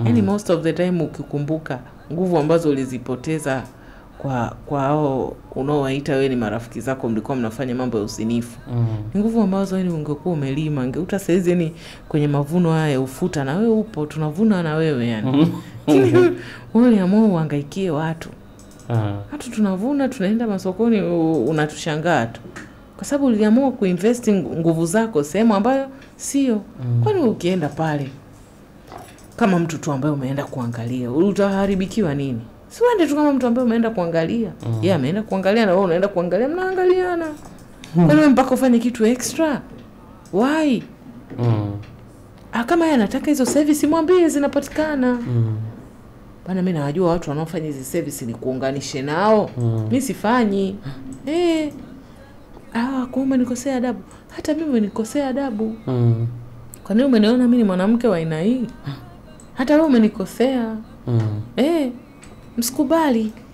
Yani most of the time ukikumbuka nguvu ambazo ulizipoteza kwa hao unaowaita wewe ni marafiki zako, mlikuwa mnafanya mambo ya usinifu. Nguvu ambazo yani ungekuwa umelima, ungeuta saizi yani kwenye mavuno haya ya ufuta na wewe upo, tunavuna na wewe yani. Wewe uliamua uhangaikie watu. Hata tunavuna, tunaenda masokoni, unatushangaa tu. Kwa sababu uliamua kuinvest nguvu zako sehemu ambayo sio. Kwani ukienda pale kama mtu tu ambaye umeenda kuangalia, utaharibikiwa nini? Si uende tu kama mtu ambaye umeenda kuangalia. Yeye ameenda kuangalia na wewe unaenda kuangalia, mnaangaliana. Kwani wewe mpaka ufanye kitu extra? Why? Kama yeye anataka hizo service mwambie zinapatikana. Bana mimi najua watu wanaofanya hizo service ni kuunganishe nao. Mimi sifanyi. Kumbe nikosea adabu. Hata mimi nikosea adabu. Kwa nini umeniona mimi ni mwanamke wa aina hii? Hata wewe umenikosea. Msikubali.